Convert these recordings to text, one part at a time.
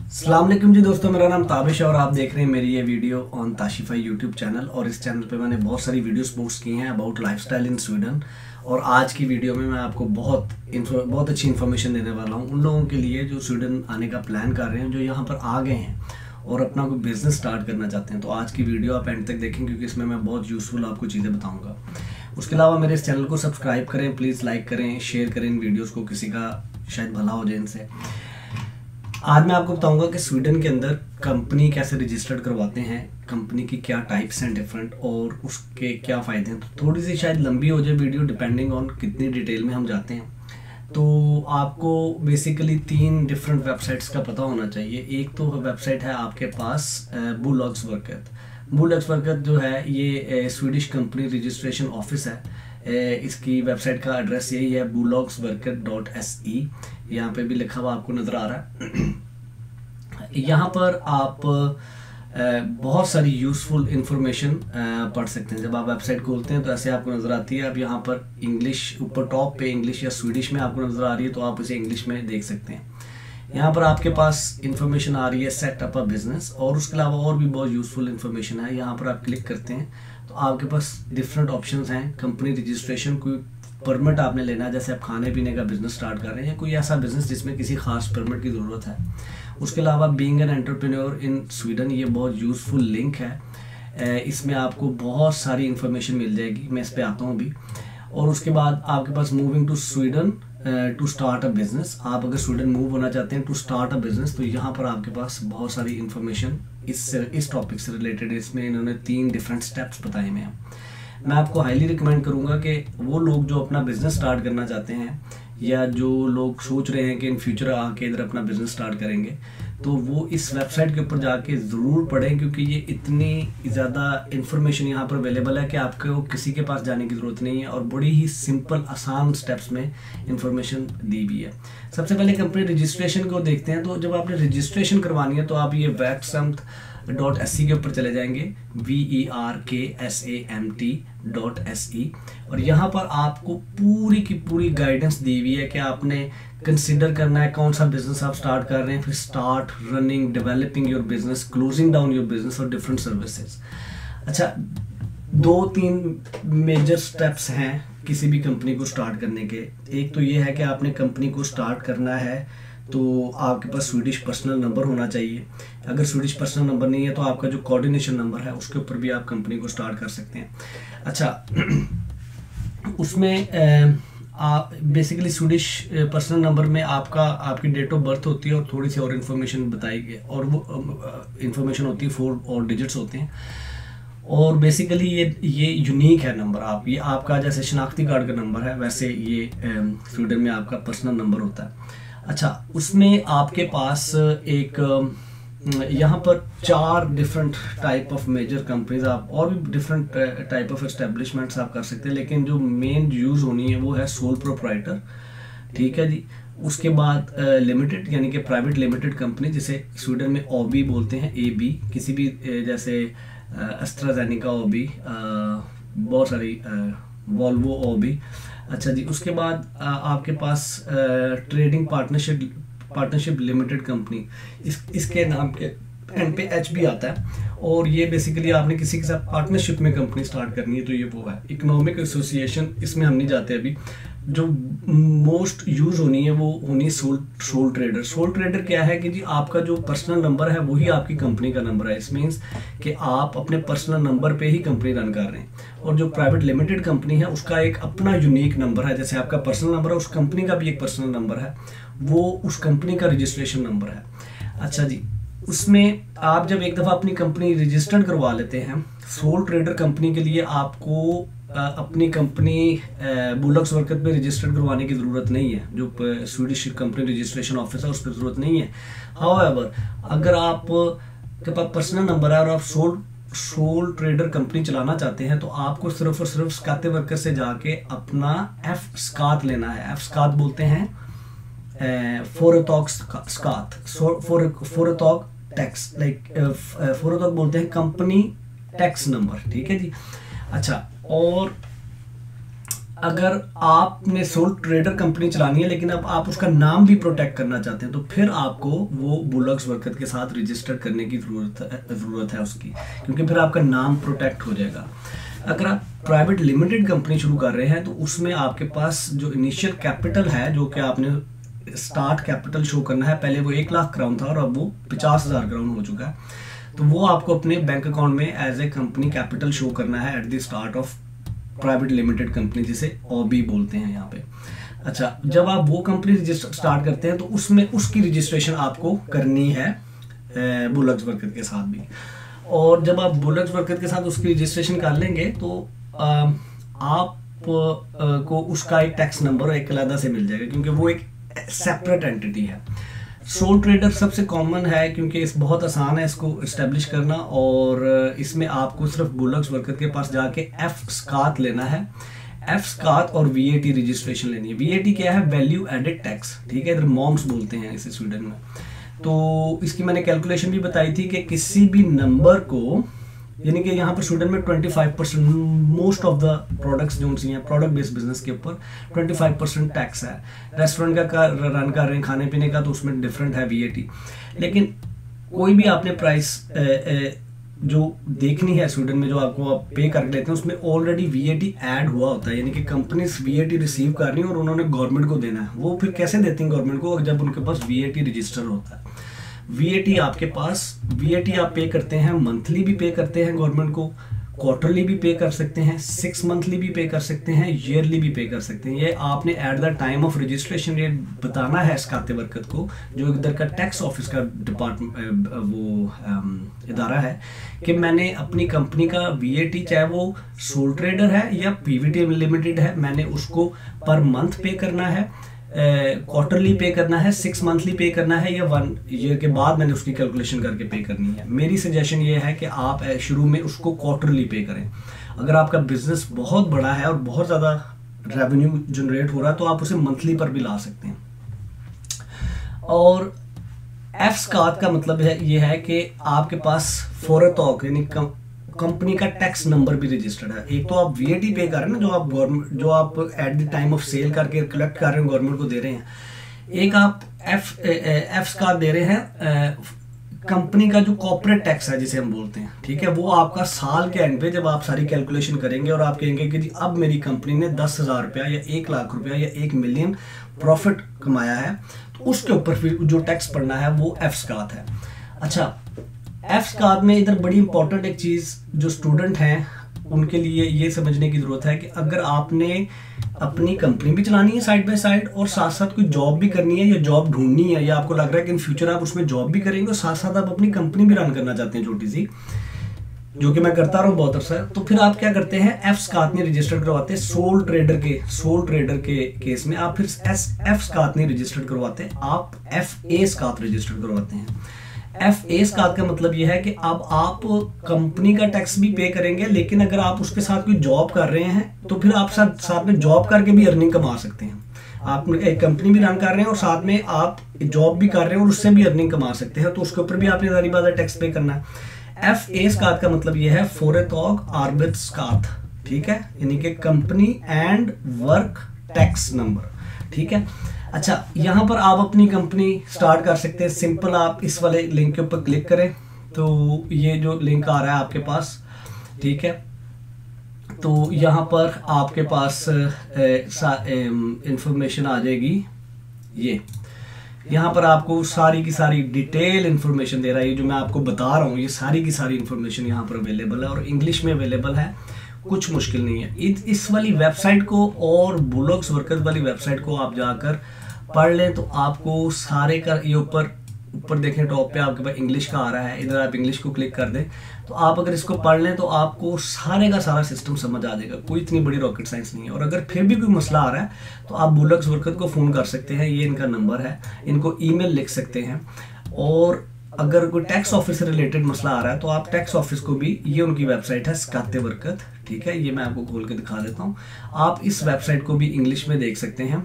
अस्सलाम वालेकुम जी दोस्तों, मेरा नाम ताबिश है और आप देख रहे हैं मेरी ये वीडियो ऑन ताशिफाई यूट्यूब चैनल। और इस चैनल पे मैंने बहुत सारी वीडियोस पोस्ट की हैं अबाउट लाइफस्टाइल इन स्वीडन। और आज की वीडियो में मैं आपको बहुत अच्छी इन्फॉर्मेशन देने वाला हूँ उन लोगों के लिए जो स्वीडन आने का प्लान कर रहे हैं, जो यहाँ पर आ गए हैं और अपना कोई बिजनेस स्टार्ट करना चाहते हैं। तो आज की वीडियो आप एंड तक देखें क्योंकि इसमें मैं बहुत यूज़फुल आपको चीज़ें बताऊँगा। उसके अलावा मेरे इस चैनल को सब्सक्राइब करें, प्लीज़ लाइक करें, शेयर करें इन वीडियोज़ को, किसी का शायद भला हो जाए इनसे। आज मैं आपको बताऊंगा कि स्वीडन के अंदर कंपनी कैसे रजिस्टर्ड करवाते हैं, कंपनी की क्या टाइप्स हैं डिफरेंट और उसके क्या फ़ायदे हैं। तो थोड़ी सी शायद लंबी हो जाए वीडियो डिपेंडिंग ऑन कितनी डिटेल में हम जाते हैं। तो आपको बेसिकली 3 डिफरेंट वेबसाइट्स का पता होना चाहिए। एक तो वेबसाइट है आपके पास बोलाgsverket। बोलाgsverket जो है ये स्वीडिश कंपनी रजिस्ट्रेशन ऑफिस है। इसकी वेबसाइट का एड्रेस यही है bolagsverket.se। यहाँ पे भी लिखा हुआ आपको नज़र आ रहा है। यहाँ पर आप बहुत सारी यूज़फुल इंफॉर्मेशन पढ़ सकते हैं। जब आप वेबसाइट खोलते हैं तो ऐसे आपको नज़र आती है। अब यहाँ पर इंग्लिश ऊपर टॉप पे इंग्लिश या स्वीडिश में आपको नज़र आ रही है, तो आप इसे इंग्लिश में देख सकते हैं। यहाँ पर आपके पास इंफॉर्मेशन आ रही है सेट अप अ बिजनेस, और उसके अलावा और भी बहुत यूज़फुल इंफॉर्मेशन है। यहाँ पर आप क्लिक करते हैं तो आपके पास डिफरेंट ऑप्शंस हैं। कंपनी रजिस्ट्रेशन, कोई परमिट आपने लेना है, जैसे आप खाने पीने का बिजनेस स्टार्ट कर रहे हैं या कोई ऐसा बिजनेस जिसमें किसी खास परमिट की ज़रूरत है। उसके अलावा being an entrepreneur in Sweden, ये बहुत यूज़फुल लिंक है। इसमें आपको बहुत सारी इंफॉर्मेशन मिल जाएगी, मैं इस पर आता हूँ अभी। और उसके बाद आपके पास moving to Sweden to start a business. आप अगर स्वीडन मूव होना चाहते हैं टू स्टार्ट अ बिजनेस, तो यहाँ पर आपके पास बहुत सारी इंफॉर्मेशन इस टॉपिक से रिलेटेड है। इसमें इन्होंने 3 डिफरेंट स्टेप्स बताए हुए हैं। मैं आपको हाईली रिकमेंड करूँगा कि वो लोग जो अपना बिजनेस स्टार्ट करना चाहते हैं या जो लोग सोच रहे हैं कि इन फ्यूचर आके इधर अपना बिजनेस स्टार्ट करेंगे, तो वो इस वेबसाइट के ऊपर जाके ज़रूर पढ़ें, क्योंकि ये इतनी ज़्यादा इन्फॉर्मेशन यहाँ पर अवेलेबल है कि आपको किसी के पास जाने की ज़रूरत नहीं है और बड़ी ही सिंपल आसान स्टेप्स में इंफॉर्मेशन दी भी है। सबसे पहले कंपनी रजिस्ट्रेशन को देखते हैं। तो जब आपने रजिस्ट्रेशन करवानी है तो आप ये verksamt.se के ऊपर चले जाएंगे, verksamt.se। और यहाँ पर आपको पूरी की पूरी गाइडेंस दी हुई है कि आपने कंसिडर करना है कौन सा बिजनेस आप स्टार्ट कर रहे हैं, फिर start, running, developing your business, closing down your business और डिफरेंट सर्विसेज। अच्छा, 2-3 मेजर स्टेप्स हैं किसी भी कंपनी को स्टार्ट करने के। एक तो ये है कि आपने कंपनी को स्टार्ट करना है तो आपके पास स्वीडिश पर्सनल नंबर होना चाहिए। अगर स्वीडिश पर्सनल नंबर नहीं है तो आपका जो कोऑर्डिनेशन नंबर है उसके ऊपर भी आप कंपनी को स्टार्ट कर सकते हैं। अच्छा, उसमें आप बेसिकली स्वीडिश पर्सनल नंबर में आपकी डेट ऑफ बर्थ होती है और थोड़ी सी और इन्फॉर्मेशन बताई गई, और वो इन्फॉर्मेशन होती है 4 और डिजिट्स होते हैं। और बेसिकली ये यूनिक है नंबर। ये आपका जैसे शनाख्ती कार्ड का नंबर है, वैसे ये स्वीडन में आपका पर्सनल नंबर होता है। अच्छा, उसमें आपके पास एक यहाँ पर 4 different type of major companies, आप और भी डिफरेंट टाइप ऑफ एस्टेब्लिशमेंट्स आप कर सकते हैं, लेकिन जो मेन यूज़ होनी है वो है सोल प्रोप्राइटर। ठीक है जी। उसके बाद लिमिटेड यानी कि प्राइवेट लिमिटेड कंपनी, जिसे स्वीडन में ओबी बोलते हैं, AB, किसी भी जैसे एस्ट्राजेनेका ओबी, बहुत सारी वॉल्वो ओबी। अच्छा जी, उसके बाद आपके पास ट्रेडिंग पार्टनरशिप लिमिटेड कंपनी, इसके नाम के एंड पे H भी आता है। और ये बेसिकली आपने किसी के साथ पार्टनरशिप में कंपनी स्टार्ट करनी है तो ये वो है। इकोनॉमिक एसोसिएशन, इसमें हम नहीं जाते अभी। जो मोस्ट यूज होनी है वो होनी सोल ट्रेडर। सोल ट्रेडर क्या है कि जी आपका जो पर्सनल नंबर है वही आपकी कंपनी का नंबर है। इस मीन्स कि आप अपने पर्सनल नंबर पे ही कंपनी रन कर रहे हैं। और जो प्राइवेट लिमिटेड कंपनी है उसका एक अपना यूनिक नंबर है, जैसे आपका पर्सनल नंबर है उस कंपनी का भी एक पर्सनल नंबर है, वो उस कंपनी का रजिस्ट्रेशन नंबर है। अच्छा जी, उसमें आप जब एक दफ़ा अपनी कंपनी रजिस्टर्ड करवा लेते हैं, सोल ट्रेडर कंपनी के लिए आपको अपनी कंपनी बोलाgsverket पे रजिस्टर्ड करवाने की ज़रूरत नहीं है। जो स्वीडिश कंपनी रजिस्ट्रेशन ऑफिस है उस पर ज़रूरत नहीं है। हाउएवर, अगर आप के पास पर्सनल नंबर है और आप सोल ट्रेडर कंपनी चलाना चाहते हैं तो आपको सिर्फ और सिर्फ skatteverket से जाके अपना F-skat लेना है। F-skat बोलते हैं फोरेटॉक स्कात, फोरेटॉक टैक्स, लाइक फोरेटॉक बोलते हैं कंपनी टैक्स नंबर। ठीक है जी। अच्छा, और अगर आपने सोल ट्रेडर कंपनी चलानी है लेकिन अब आप उसका नाम भी प्रोटेक्ट करना चाहते हैं तो फिर आपको वो बुलक्स बरकत के साथ रजिस्टर करने की ज़रूरत है उसकी, क्योंकि फिर आपका नाम प्रोटेक्ट हो जाएगा। अगर आप प्राइवेट लिमिटेड कंपनी शुरू कर रहे हैं तो उसमें आपके पास जो इनिशियल कैपिटल है, जो कि आपने स्टार्ट कैपिटल शो करना है, पहले वो 1 लाख क्राउन था और अब वो 50,000 क्राउन हो चुका है, तो वो आपको अपने बैंक अकाउंट में as a company capital show करना है at the start of private limited company, जिसे ओबी बोलते हैं यहाँ पे। अच्छा, जब आप वो कंपनी रजिस्टर स्टार्ट करते हैं तो उसमें उसकी रजिस्ट्रेशन आपको करनी है बुलक्स बरकत के साथ भी। और जब आप बुलक्स बरकत के साथ उसकी रजिस्ट्रेशन कर लेंगे तो आप को उसका एक टैक्स नंबर एक अलग से मिल जाएगा, क्योंकि वो एक सेपरेट एंटिटी है। सोल ट्रेडर सबसे कॉमन है क्योंकि इस बहुत आसान है इसको इस्टेब्लिश करना, और इसमें आपको सिर्फ बुलक्स बरकत के पास जाके एफ स्कात लेना है, एफ स्कात और वीएटी रजिस्ट्रेशन लेनी है। वीएटी क्या है? वैल्यू एडेड टैक्स, ठीक है, इधर मॉम्स बोलते हैं इसे स्वीडन में। तो इसकी मैंने कैलकुलेशन भी बताई थी कि किसी भी नंबर को, यानी कि यहाँ पर स्वीडन में 25% मोस्ट ऑफ द प्रोडक्ट्स जो हैं प्रोडक्ट बेस्ड बिजनेस के ऊपर 25% टैक्स है। रेस्टोरेंट का रन कर रहे हैं खाने पीने का तो उसमें डिफरेंट है वीएटी, लेकिन कोई भी आपने प्राइस जो देखनी है स्वीडन में जो आपको आप पे कर लेते हैं उसमें ऑलरेडी वीएटी ऐड हुआ होता है, यानी कि कंपनीज वीएटी रिसीव कर रही हैं और उन्होंने गवर्नमेंट को देना है। वो फिर कैसे देती हैं गवर्नमेंट को? जब उनके पास वीएटी रजिस्टर होता है। वीएटी आपके पास, वीएटी आप पे करते हैं, मंथली भी पे करते हैं गवर्नमेंट को, क्वार्टरली भी पे कर सकते हैं, 6 मंथली भी पे कर सकते हैं, ईयरली भी पे कर सकते हैं। ये आपने eight the time of registration ये बताना है स्काते बरकत को, जो इधर का टैक्स ऑफिस का डिपार्टमेंट वो इदारा है, कि मैंने अपनी कंपनी का वीएटी, चाहे वो सोल ट्रेडर है या पीवीटी लिमिटेड है, मैंने उसको पर मंथ पे करना है, क्वार्टरली पे करना है, 6 मंथली पे करना है, या 1 ईयर के बाद मैंने उसकी कैलकुलेशन करके पे करनी है। मेरी सजेशन ये है कि आप शुरू में उसको क्वार्टरली पे करें। अगर आपका बिजनेस बहुत बड़ा है और बहुत ज़्यादा रेवेन्यू जनरेट हो रहा है तो आप उसे मंथली पर भी ला सकते हैं। और एफ स्कात का मतलब है ये है कि आपके पास फोरतौक यानी कंपनी का टैक्स नंबर भी रजिस्टर्ड है। एक तो आप वीएटी पे कर रहे हैं ना, जो आप गवर्नमेंट, जो आप at the time of sale करके कलेक्ट कर रहे हैं गवर्नमेंट को दे रहे हैं, एक आप एफ स्कात दे रहे हैं कंपनी का जो कॉर्पोरेट टैक्स है जिसे हम बोलते हैं, ठीक है, वो आपका साल के एंड पे जब आप सारी कैलकुलेशन करेंगे और आप कहेंगे कि जी अब मेरी कंपनी ने 10,000 रुपया या 1 लाख रुपया या 1 मिलियन प्रॉफिट कमाया है, तो उसके ऊपर फिर जो टैक्स पड़ना है वो एफ स्कात है। अच्छा, एफ स्कात में इधर बड़ी इंपॉर्टेंट एक चीज़ जो स्टूडेंट हैं उनके लिए ये समझने की ज़रूरत है कि अगर आपने अपनी कंपनी भी चलानी है साइड बाय साइड और साथ साथ कोई जॉब भी करनी है या जॉब ढूंढनी है, या आपको लग रहा है कि इन फ्यूचर आप उसमें जॉब भी करेंगे और साथ साथ आप अपनी कंपनी भी रन करना चाहते हैं छोटी सी, जो कि मैं करता रहा हूँ बहुत अरसा, तो फिर आप क्या करते हैं? एफ स्कात नहीं रजिस्टर्ड करवाते। सोल ट्रेडर के केस में आप फिर एफ स्कात नहीं रजिस्टर्ड करवाते, आप एफ ए स्कात रजिस्टर्ड करवाते हैं। एफ ए स्कात का मतलब यह है कि अब आप कंपनी का टैक्स भी पे करेंगे, लेकिन अगर आप उसके साथ कोई जॉब कर रहे हैं तो फिर आप साथ में जॉब करके भी अर्निंग कमा सकते हैं। आप एक कंपनी भी रन कर रहे हैं और साथ में आप जॉब भी कर रहे हैं और उससे भी अर्निंग कमा सकते हैं, तो उसके ऊपर भी आपने सारी बात टैक्स पे करना है। एफ ए स्कात का मतलब यह है फोरेतॉग आर्बिट स्कात, ठीक है, यानी कि company and work tax number, ठीक है। अच्छा, यहाँ पर आप अपनी कंपनी स्टार्ट कर सकते हैं। सिंपल, आप इस वाले लिंक के ऊपर क्लिक करें तो ये जो लिंक आ रहा है आपके पास, ठीक है, तो यहाँ पर आपके पास इंफॉर्मेशन आ जाएगी। ये यहाँ पर आपको सारी की सारी डिटेल इंफॉर्मेशन दे रहा है। ये जो मैं आपको बता रहा हूँ ये सारी की सारी इंफॉर्मेशन यहाँ पर अवेलेबल है और इंग्लिश में अवेलेबल है, कुछ मुश्किल नहीं है। इस वाली वेबसाइट को और बुलक्स बरकत वाली वेबसाइट को आप जाकर पढ़ लें तो आपको सारे का, ये ऊपर देखें टॉप पे आपके पास इंग्लिश का आ रहा है, इधर आप इंग्लिश को क्लिक कर दें तो आप अगर इसको पढ़ लें तो आपको सारे का सारा सिस्टम समझ आ जाएगा। कोई इतनी बड़ी रॉकेट साइंस नहीं है। और अगर फिर भी कोई मसला आ रहा है तो आप बुलक्स बरकत को फ़ोन कर सकते हैं, ये इनका नंबर है, इनको ईमेल लिख सकते हैं। और अगर कोई टैक्स ऑफिस से रिलेटेड मसला आ रहा है तो आप टैक्स ऑफिस को भी, ये उनकी वेबसाइट है स्काते बरकत, ठीक है, ये मैं आपको खोल के दिखा देता हूँ। आप इस वेबसाइट को भी इंग्लिश में देख सकते हैं,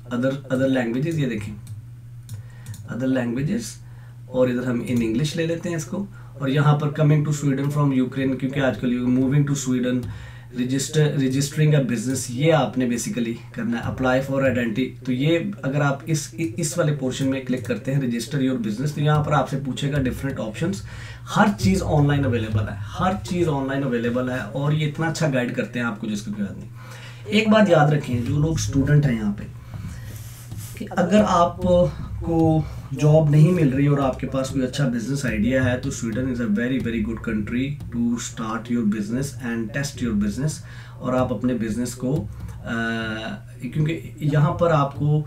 अदर लैंग्वेजेस, ये देखें अदर लैंग्वेजेस, और इधर हम इन इंग्लिश ले लेते हैं इसको। और यहाँ पर coming to Sweden from Ukraine, क्योंकि आजकल moving to Sweden, registering a business, ये आपने बेसिकली करना है। अप्लाई फॉर आइडेंटिटी, तो ये अगर आप इस वाले पोर्शन में क्लिक करते हैं रजिस्टर योर बिजनेस, तो यहाँ पर आपसे पूछेगा डिफरेंट ऑप्शंस। हर चीज़ ऑनलाइन अवेलेबल है, हर चीज़ ऑनलाइन अवेलेबल है, और ये इतना अच्छा गाइड करते हैं आपको जिसकी कोई याद नहीं। एक बात याद रखें जो लोग स्टूडेंट हैं यहाँ पे, कि अगर आपको जॉब नहीं मिल रही और आपके पास कोई अच्छा बिजनेस आइडिया है, तो Sweden is a very very good country to start your business and test your business. और आप अपने बिजनेस को क्योंकि यहाँ पर आपको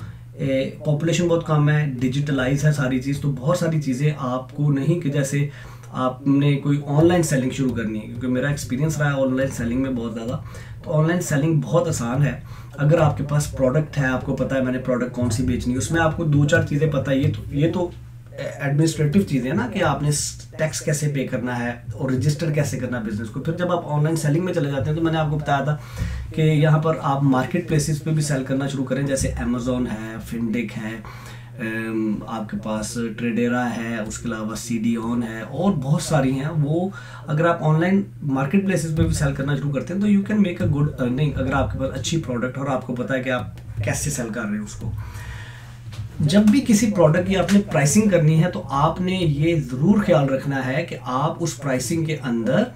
पॉपुलेशन बहुत कम है, डिजिटलाइज है सारी चीज़, तो बहुत सारी चीज़ें आपको नहीं कि जैसे आपने कोई ऑनलाइन सेलिंग शुरू करनी है, क्योंकि मेरा एक्सपीरियंस रहा है ऑनलाइन सेलिंग में बहुत ज़्यादा। तो ऑनलाइन सेलिंग बहुत आसान है अगर आपके पास प्रोडक्ट है, आपको पता है मैंने प्रोडक्ट कौन सी बेचनी है, उसमें आपको 2-4 चीज़ें पता है। ये तो एडमिनिस्ट्रेटिव चीज़ें ना, कि आपने टैक्स कैसे पे करना है और रजिस्टर कैसे करना है बिजनेस को। फिर जब आप ऑनलाइन सेलिंग में चले जाते हैं, तो मैंने आपको बताया था कि यहाँ पर आप मार्केट प्लेसेस पे भी सेल करना शुरू करें, जैसे अमेजोन है, फिनडिक है, आपके पास ट्रेडेरा है, उसके अलावा CDON है, और बहुत सारी हैं। वो अगर आप ऑनलाइन मार्केट प्लेसेस पे भी सेल करना शुरू करते हैं, तो you can make a good earning, अगर आपके पास अच्छी प्रोडक्ट और आपको पता है कि आप कैसे सेल कर रहे हैं उसको। जब भी किसी प्रोडक्ट की आपने प्राइसिंग करनी है, तो आपने ये ज़रूर ख्याल रखना है कि आप उस प्राइसिंग के अंदर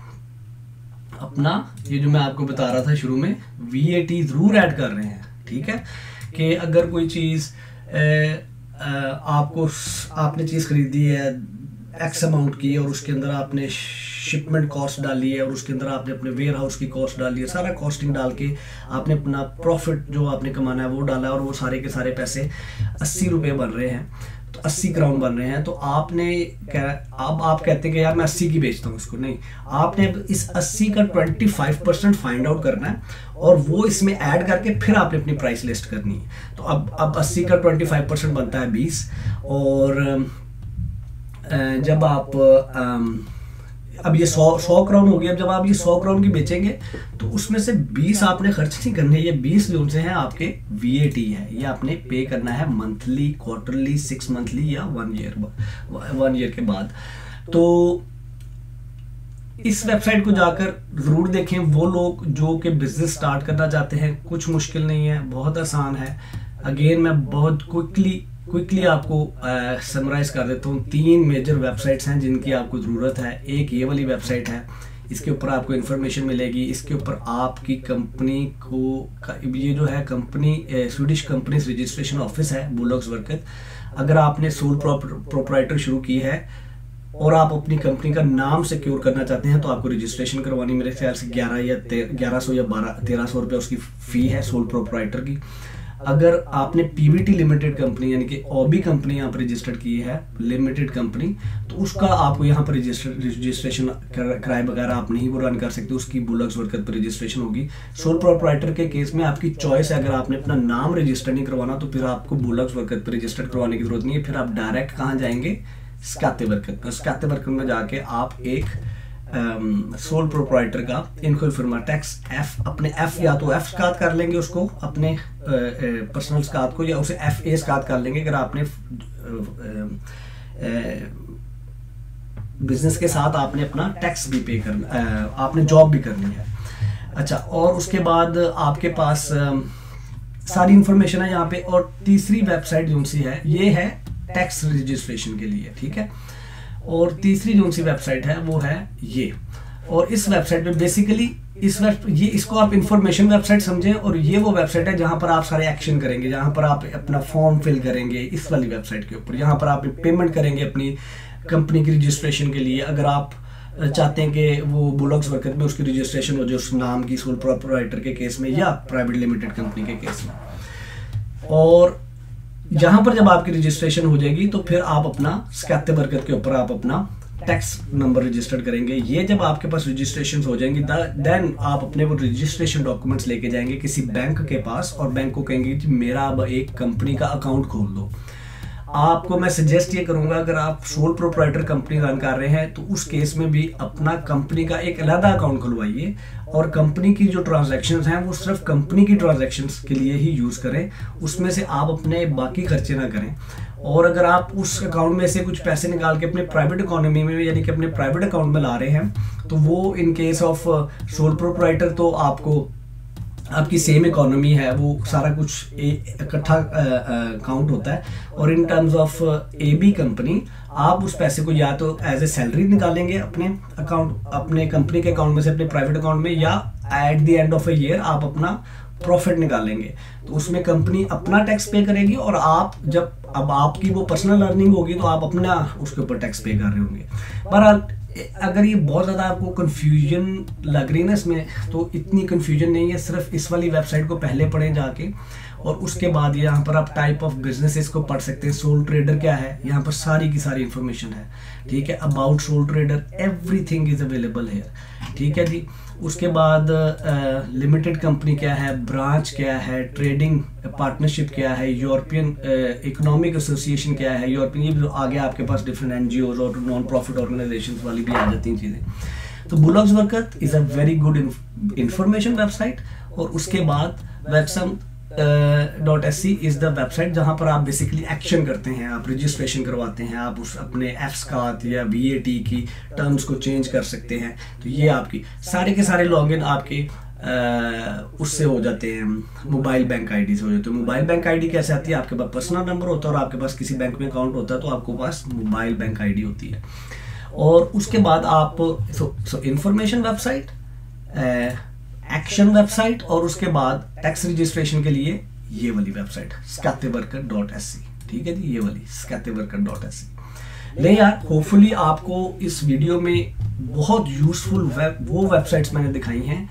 अपना, ये जो मैं आपको बता रहा था शुरू में, VAT ज़रूर ऐड कर रहे हैं। ठीक है, कि अगर कोई चीज़ आपने चीज़ खरीदी है X अमाउंट की, और उसके अंदर आपने शिपमेंट कॉस्ट डाली है, और उसके अंदर आपने अपने वेयर हाउस की कॉस्ट डाली है, सारा कॉस्टिंग डाल के आपने अपना प्रॉफिट जो आपने कमाना है वो डाला है, और वो सारे के सारे पैसे 80 रुपये बन रहे हैं, तो 80 क्राउन बन रहे हैं। तो आपने अब आप कहते हैं कि यार मैं 80 की बेचता हूँ उसको, नहीं, आपने इस 80 का 25% फाइंड आउट करना है, और वो इसमें ऐड करके फिर आपने अपनी प्राइस लिस्ट करनी है। तो अब 80 का 25% बनता है 20, और जब आप अब ये 100 क्राउन हो गया। अब जब आप ये 100 क्राउन की बेचेंगे, तो उसमें से 20 आपने खर्च नहीं करने, ये 20 जो से हैं आपके VAT है, ये आपने पे करना है मंथली, क्वार्टरली, 6 मंथली या 1 ईयर के बाद। तो इस वेबसाइट को जाकर ज़रूर देखें, वो लोग जो कि बिजनेस स्टार्ट करना चाहते हैं। कुछ मुश्किल नहीं है, बहुत आसान है। अगेन मैं बहुत क्विकली आपको समराइज कर देता हूँ। 3 मेजर वेबसाइट्स हैं जिनकी आपको ज़रूरत है। एक ये वाली वेबसाइट है, इसके ऊपर आपको इन्फॉर्मेशन मिलेगी। इसके ऊपर आपकी कंपनी को ये जो है company Swedish companies registration office है, Bolagsverket। अगर आपने सोल प्रोप्राइटर शुरू की है और आप अपनी कंपनी का नाम सिक्योर करना चाहते हैं, तो आपको रजिस्ट्रेशन करवानी मेरे ख्याल से 1100 या 1300 रुपये उसकी फ़ी है सोल प्रोप्राइटर की। अगर आपने PVT लिमिटेड कंपनी यानी कि OB कंपनी यहाँ पर रजिस्टर्ड की है, लिमिटेड कंपनी, तो उसका आपको यहाँ पर रजिस्ट्रेशन किराए वगैरह आप नहीं वो रन कर सकते, उसकी Bolagsverket पर रजिस्ट्रेशन होगी। सोल प्रोप्राइटर के केस में आपकी चॉइस है, अगर आपने अपना नाम रजिस्टर नहीं करवाना तो फिर आपको Bolagsverket पर रजिस्टर करवाने की जरूरत नहीं है। फिर आप डायरेक्ट कहाँ जाएंगे, Skatteverket में जाके आप एक सोल प्रोप्राइटर का इनको फिर्मा टैक्स अपने या तो F स्कात कर लेंगे उसको अपने पर्सनल स्कात को, या उसे FA स्कात कर लेंगे अगर आपने बिजनेस के साथ आपने अपना टैक्स भी पे करना, आपने जॉब भी करनी है। अच्छा, और उसके बाद आपके पास सारी इंफॉर्मेशन है यहाँ पे। और तीसरी वेबसाइट जो सी है, ये है टैक्स रजिस्ट्रेशन के लिए, ठीक है। और तीसरी जो सी वेबसाइट है वो है ये। और इस वेबसाइट पे बेसिकली इसको आप इंफॉर्मेशन वेबसाइट समझें, और ये वो वेबसाइट है जहाँ पर आप सारे एक्शन करेंगे, जहाँ पर आप अपना फॉर्म फिल करेंगे इस वाली वेबसाइट के ऊपर। यहाँ पर आप पेमेंट करेंगे अपनी कंपनी की रजिस्ट्रेशन के लिए, अगर आप चाहते हैं कि वो Bolagsverket में उसकी रजिस्ट्रेशन हो जाए उस नाम की सोल प्रोप्राइटर के केस में या प्राइवेट लिमिटेड कंपनी के केस में। और जहां पर जब आपकी रजिस्ट्रेशन हो जाएगी तो फिर आप अपना Skatteverket के ऊपर आप अपना टैक्स नंबर रजिस्टर करेंगे। ये जब आपके पास रजिस्ट्रेशन हो जाएंगी देन आप अपने वो रजिस्ट्रेशन डॉक्यूमेंट्स लेके जाएंगे किसी बैंक के पास, और बैंक को कहेंगे कि मेरा अब एक कंपनी का अकाउंट खोल दो। आपको मैं सजेस्ट ये करूंगा, अगर आप सोल प्रोप्राइटर कंपनी रन कर रहे हैं तो उस केस में भी अपना कंपनी का एक अलग अकाउंट खुलवाइए, और कंपनी की जो ट्रांजैक्शंस हैं वो सिर्फ कंपनी की ट्रांजैक्शंस के लिए ही यूज़ करें, उसमें से आप अपने बाकी खर्चे ना करें। और अगर आप उस अकाउंट में से कुछ पैसे निकाल के अपने प्राइवेट इकोनॉमी में यानी कि अपने प्राइवेट अकाउंट में ला रहे हैं, तो वो in case of sole proprietor तो आपकी सेम इकोनॉमी है, वो सारा कुछ इकट्ठा काउंट होता है। और in terms of AB company आप उस पैसे को या तो एज ए सैलरी निकालेंगे अपने कंपनी के अकाउंट में से अपने प्राइवेट अकाउंट में, या at the end of a year आप अपना प्रॉफिट निकालेंगे, तो उसमें कंपनी अपना टैक्स पे करेगी और अब आपकी वो पर्सनल अर्निंग होगी तो आप अपना उसके ऊपर टैक्स पे कर रहे होंगे। पर अगर ये बहुत ज़्यादा आपको कंफ्यूजन लग रही है ना इसमें, तो इतनी कंफ्यूजन नहीं है। सिर्फ इस वाली वेबसाइट को पहले पढ़ें जाके, और उसके बाद यहाँ पर आप टाइप ऑफ बिजनेसेस को पढ़ सकते हैं। सोल ट्रेडर क्या है, यहाँ पर सारी की सारी इंफॉर्मेशन है, ठीक है। About soul trader everything is available hair, ठीक है जी। उसके बाद लिमिटेड कंपनी क्या है, ब्रांच क्या है, ट्रेडिंग पार्टनरशिप क्या है, यूरोपियन इकोनॉमिक एसोसिएशन क्या है, यूरोपियन, ये आगे आपके पास डिफरेंट NGOs और नॉन प्रॉफिट ऑर्गेनाइजेशंस वाली भी आ जाती हैं चीज़ें। तो बुलॉग्स वर्कत is a very good information website. और उसके बाद websum.sc इज़ द वेबसाइट जहाँ पर आप बेसिकली एक्शन करते हैं, आप रजिस्ट्रेशन करवाते हैं, आप उस अपने FSCAT या VAT की टर्म्स को चेंज कर सकते हैं। तो ये आपकी सारे के सारे लॉगिन आपके उससे हो जाते हैं, मोबाइल बैंक ID से हो जाते हैं। मोबाइल बैंक ID कैसे आती है, आपके पास पर्सनल नंबर होता है और आपके पास किसी बैंक में अकाउंट होता है, तो आपके पास मोबाइल बैंक ID होती है। और उसके बाद आप इंफॉर्मेशन वेबसाइट, एक्शन वेबसाइट, और उसके बाद टैक्स रजिस्ट्रेशन के लिए ये वाली वेबसाइट skatteverket.sc, ठीक है जी, ये वाली skatteverket.sc। ले यार, होपफुली आपको इस वीडियो में बहुत यूजफुल वो वेबसाइट्स मैंने दिखाई हैं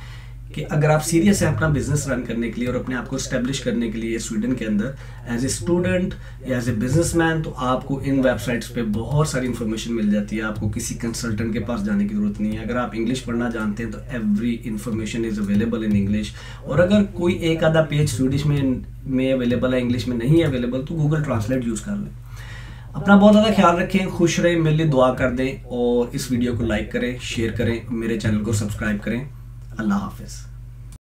कि अगर आप सीरियस हैं अपना बिजनेस रन करने के लिए और अपने आप को स्टैब्लिश करने के लिए स्वीडन के अंदर एज ए स्टूडेंट या एज ए बिजनेसमैन, तो आपको इन वेबसाइट्स पे बहुत सारी इंफॉर्मेशन मिल जाती है। आपको किसी कंसल्टेंट के पास जाने की जरूरत नहीं है। अगर आप इंग्लिश पढ़ना जानते हैं तो every information is available in English. और अगर कोई एक आधा पेज स्वीडिश में अवेलेबल है, इंग्लिश में नहीं है अवेलेबल, तो गूगल ट्रांसलेट यूज़ कर लें। अपना बहुत ज़्यादा ख्याल रखें, खुश रहें, मेरे लिए दुआ कर दें और इस वीडियो को लाइक करें, शेयर करें, मेरे चैनल को सब्सक्राइब करें। अल्लाह हाफिज़।